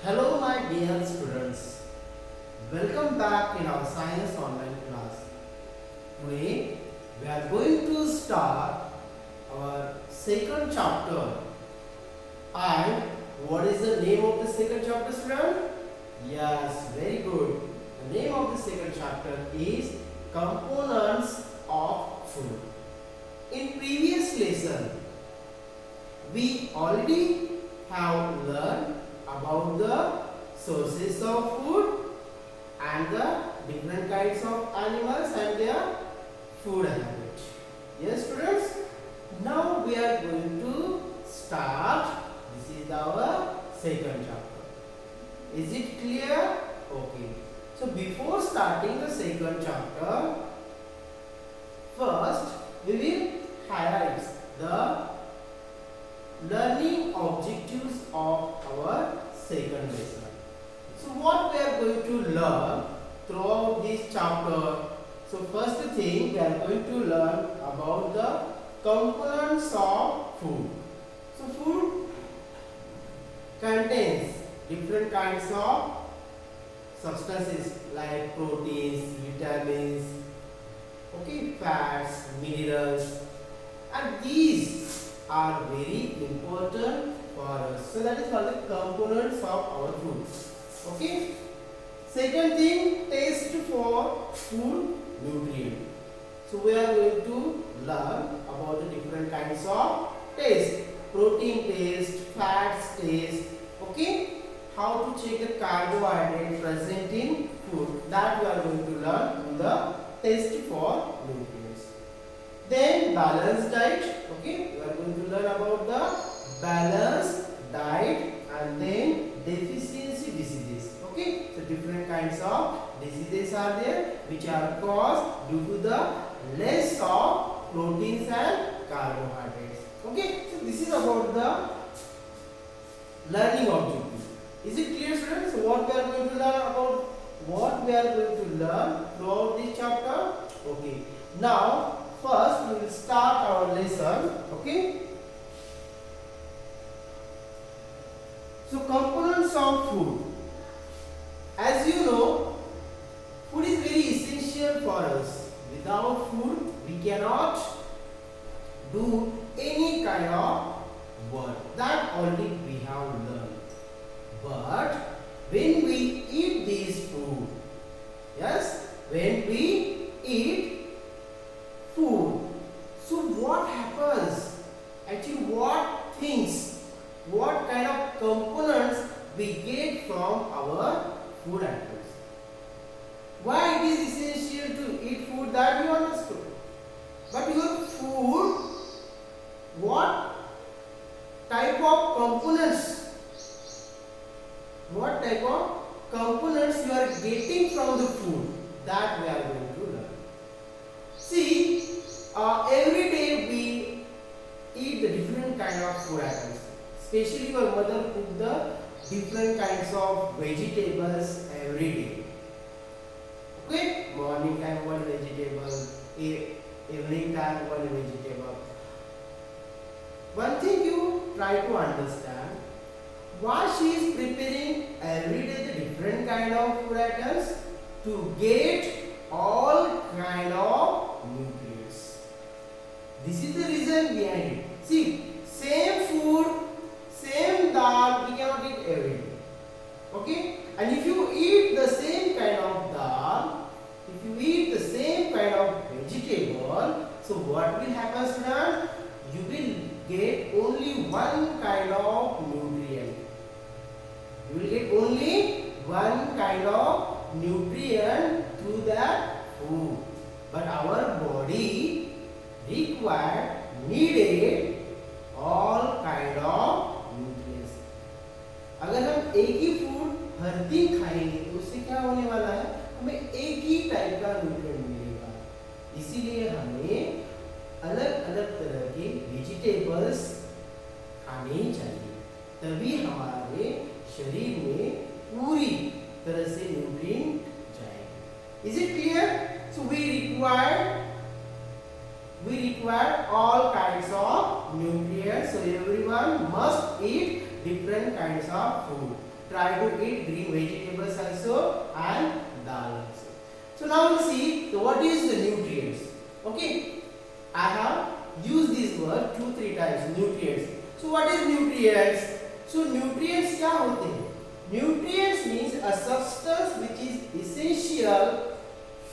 Hello my dear students, welcome back in our science online class. Today we are going to start our second chapter. And what is the name of the second chapter, student? Yes, very good. The name of the second chapter is Components of Food. In previous lesson we already have learned about the sources of food and the different kinds of animals and their food habit. Yes, students? Now we are going to start. This is our second chapter. Is it clear? Okay. So before starting the second chapter, first we will highlight the learning objectives of our second lesson. So what we are going to learn throughout this chapter? So first thing we are going to learn about the components of food. So food contains different kinds of substances like proteins, vitamins, okay, fats, minerals, and these are very important for us. So that is called the components of our food. Okay. Second thing, taste for food nutrient. So we are going to learn about the different kinds of taste. Protein taste, fats taste. Okay. How to check the carbohydrate present in food. That we are going to learn in the taste for nutrients. Then balanced diet. Okay, we are going to learn about the balanced diet and then deficiency diseases. Okay, so different kinds of diseases are there which are caused due to the less of proteins and carbohydrates. Okay, so this is about the learning objective. Is it clear, students? So what we are going to learn about what we are going to learn throughout this chapter? Okay, now first we will start our lesson. Okay. So components of food. As you know, food is very essential for us. Without food, we cannot do any kind of work. That already we have learned. But when we eat this food, yes, when we eat food, so what happens? Actually, what things, what kind of components we get from our food items? Why it is essential to eat food, that you understood. But your food, what type of components? What type of components you are getting from the food, that we are going to learn. See, every day we eat the different kind of food items. Especially your mother cook the different kinds of vegetables every day. Okay, morning time one vegetable, evening time one vegetable. One thing you try to understand, why she is preparing every day the different kind of food items to get all kind of nutrients. This is the reason behind it. See, same food, same dal, we cannot eat every day. Okay? And if you eat the same kind of dal, if you eat the same kind of vegetable, so what will happen, student? You will get only one kind of nutrient. You will get only one kind of nutrient through that food. But our body required, needed all kind of nutrients. अगर हम एक ही food हर दिन खाएंगे तो उससे क्या होने वाला है? हमें एक ही टाइप का न्यूट्रिएंट मिलेगा. इसीलिए हमें अलग अलग तरह के वेजिटेबल्स खाने चाहिए, तभी हमारे शरीर में पूरी तरह से न्यूट्रिएंट जाएंगे. Is it clear? So we require all kinds of nutrients. So everyone must eat different kinds of food. try to eat green vegetables also and dal also. So now we see what is the nutrients. Okay, I have used this word 2-3 times, nutrients. So what is nutrients? So nutrients क्या होते हैं? Nutrients means a substance which is essential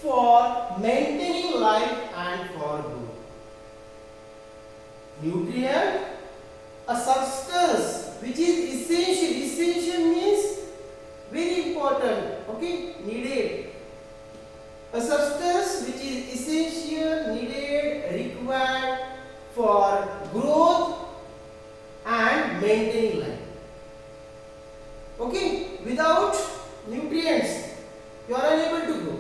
for maintaining life and for growth. Nutrient, a substance which is essential. Essential means very important. Okay, needed. A substance which is essential, needed, required for growth and maintaining life. Okay, without nutrients you are unable to grow.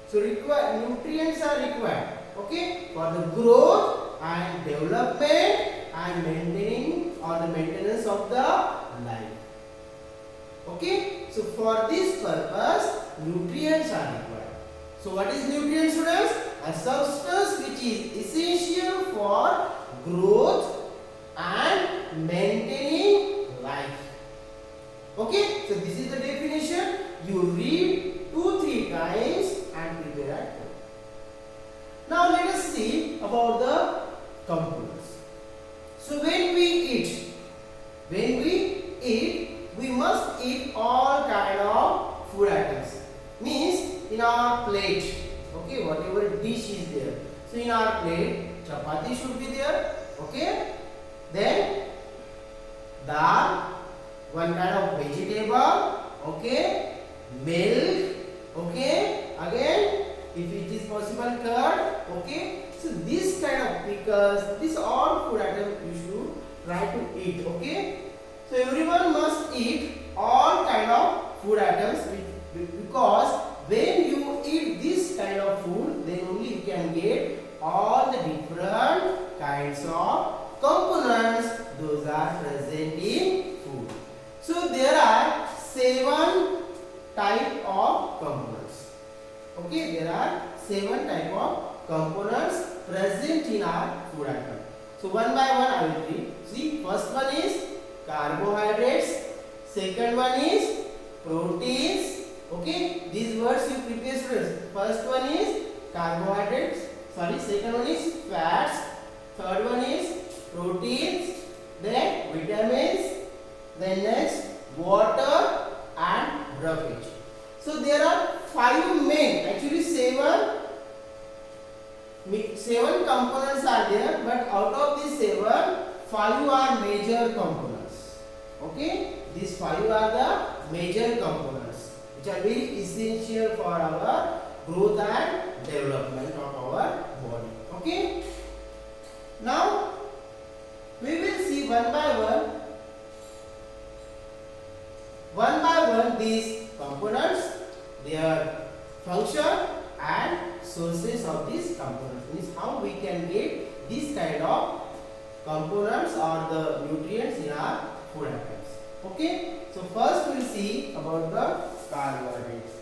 So nutrients are required, okay, for the growth and development and maintaining or the maintenance of the life. Okay, so for this purpose nutrients are required. So what is nutrients, students? A substance which is essential for growth and maintaining life. Okay, so this is the definition. You read 2-3 times and prepare at home. Now let us see about the components. So when we eat, we must eat all kind of food items. Means in our plate, okay, whatever dish is there. So in our plate, chapati should be there, okay. Then dal, one kind of vegetable, okay, milk, okay, again if it is possible curd, okay. So this kind of pickles, these all food items you should try to eat, okay. So everyone must eat all kind of food items because when you eat this kind of food, then only you can get all the different kinds of components those are present in food. So there are 7 type of components. Okay, there are 7 type of components present in our food item. So one by one I will read. See, first one is carbohydrates, second one is proteins. Okay, these words you prepare, students. First one is carbohydrates, second one is fats, third one is proteins, then vitamins, then next water and roughage. So there are 5 main, actually 7 components are there, but out of these 7, 5 are major components. Okay, these 5 are the major components which are very essential for our growth and development of our body. Okay, now we will see one by one these components, their function and sources of these components. Means how we can get this kind of components or the nutrients in our food items. Okay, so first we will see about the carbohydrates.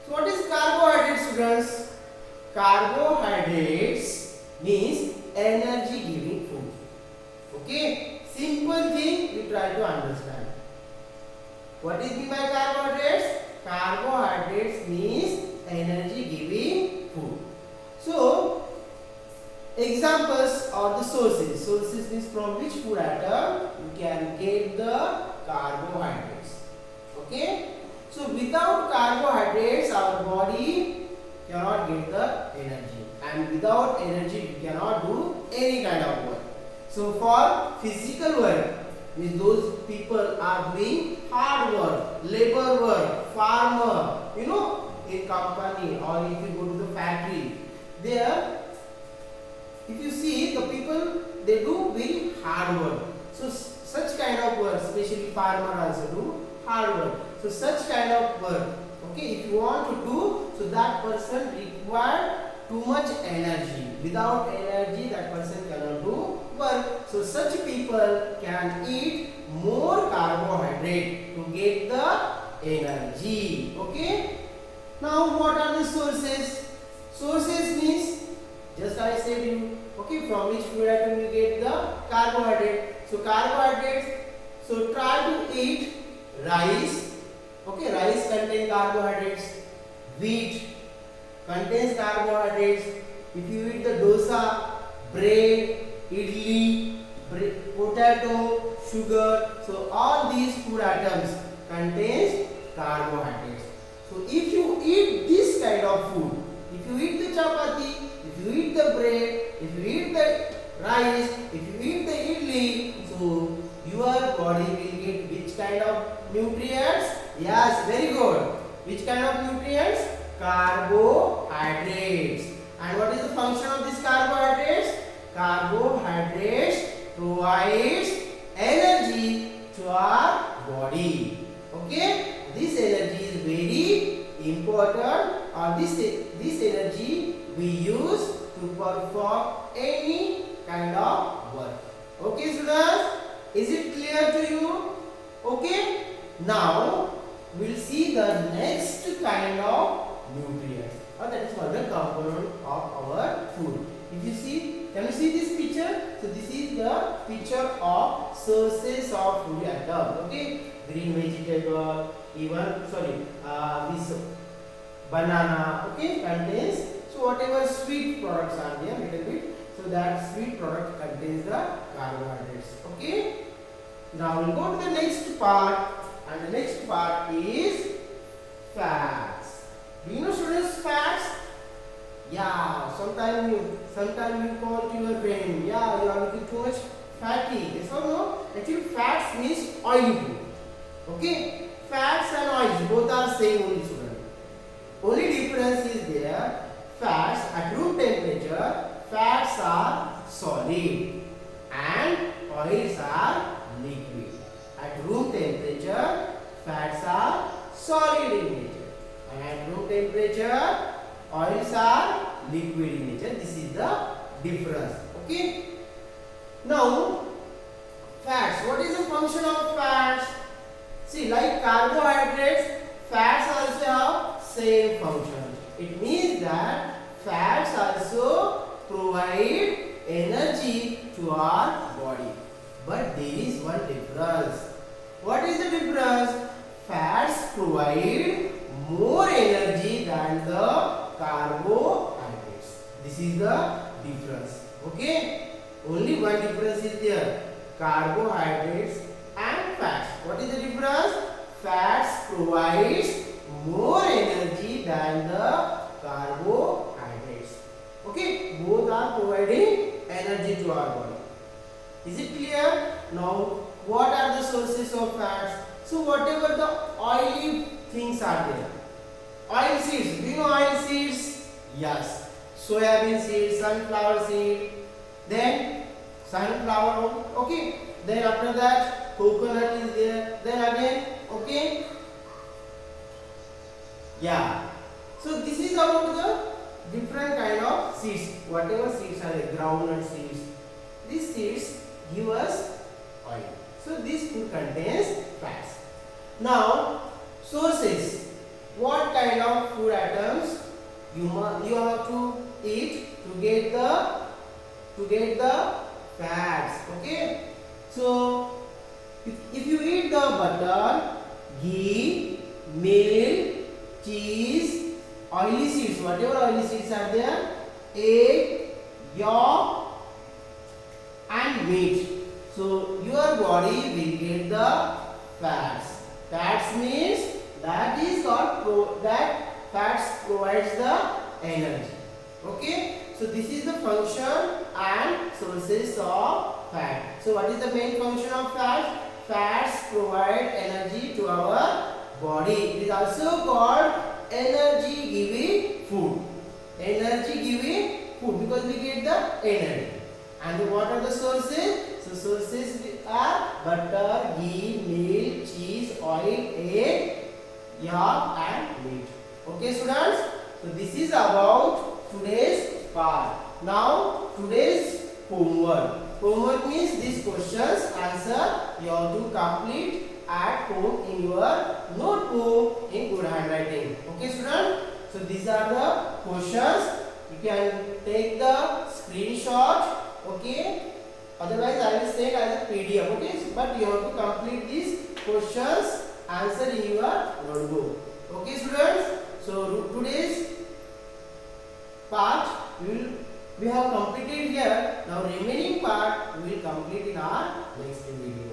So what is carbohydrates, students? Carbohydrates means energy giving food. Okay, simple thing we try to understand. What is meant by carbohydrates? Carbohydrates means energy giving food. So examples are the sources. Sources means from which food item you can get the carbohydrates. Okay, so without carbohydrates our body cannot get the energy, and without energy we cannot do any kind of work. So for physical work, means those people are doing hard work, labor work, farmer, in company, or if you go to the factory, there if you see the people, they do very hard work. So such kind of work, especially farmer also do hard work. So such kind of work, okay, if you want to do, so that person require too much energy. Without energy that person cannot do work. So such people can eat more carbohydrate to get the energy. Okay, now what are the sources? Sources means just I said you, okay, from which food item you get the carbohydrate. So carbohydrates So try to eat rice. Okay, rice contains carbohydrates. Wheat contains carbohydrates. If you eat the dosa, bread, idli, potato, sugar, so all these food items contains carbohydrates. So if you eat this kind of food, if you eat the chapati, if you eat the bread, if you eat the rice, if you eat the idli, so your body will get which kind of nutrients? Yes, very good. Which kind of nutrients? Carbohydrates. And what is the function of these carbohydrates? Carbohydrates provides energy to our body. Okay? This energy is very important, or this energy we use to perform any kind of work. Okay, students? Is it clear to you? Okay? Now we'll see the next kind of nutrients, or that is called the component of our food. If you see, can you see this picture? So this is the picture of sources of food items. Okay, green vegetable, even this banana. Okay, contains. So whatever sweet products are there, little bit. So that sweet product contains the carbohydrates. Okay. Now we'll go to the next part, and the next part is fats. Do you know, students, fats? Yeah, sometimes you call to your friend, yeah, you are looking too much fatty. Yes or no? Actually, fats means oily food. Okay, fats and oils both are same only, student. Only difference is there. Fats at room temperature, fats are solid and oils are liquid. At room temperature, fats are solid in nature, and at room temperature, oils are liquid in nature. This is the difference. Okay. Now, fats. What is the function of fats? See, like carbohydrates, fats also have same function. It means that fats also provide energy to our body. But there is one difference. What is the difference? Fats provide more energy than the carbohydrates. This is the difference. Okay? Only one difference is there. Carbohydrates and fats. What is the difference? Fats provides more energy than the carbohydrates. Okay? Both are providing energy to our body. Is it clear? Now, what are the sources of fats? So, whatever the oily things are there. Oil seeds. Do you know oil seeds? Yes. Soybean seed, sunflower seed. Then, sunflower. Okay. Then after that, coconut is there. Then again, okay. Yeah. So, this is about the different kind of seeds. Whatever seeds are there, groundnut seeds. These seeds give us oil. So this food contains fats. Now, sources. What kind of food items you have to eat to get the fats? Okay. So if you eat the butter, ghee, milk, cheese, oily seeds, whatever oily seeds are there, egg, yolk, and meat. So your body will get the fats. Fats means that is called that fats provides the energy. Okay. So this is the function and sources of fat. So what is the main function of fat? Fats provide energy to our body. It is also called energy giving food. Energy giving food, because we get the energy. And what are the sources? So sources are butter, ghee, milk, cheese, oil, egg, yolk, and meat. Okay, students? So this is about today's part. Now today's homework. Homework means these questions answer you have to complete at home in your notebook in good handwriting. Okay, students? So these are the questions. You can take the screenshot. Okay, Otherwise, I will send as a PDF. Okay, but you have to complete these questions, answer in your notebook. Okay, students. So today's part we have completed here. Now remaining part we will complete in our next video.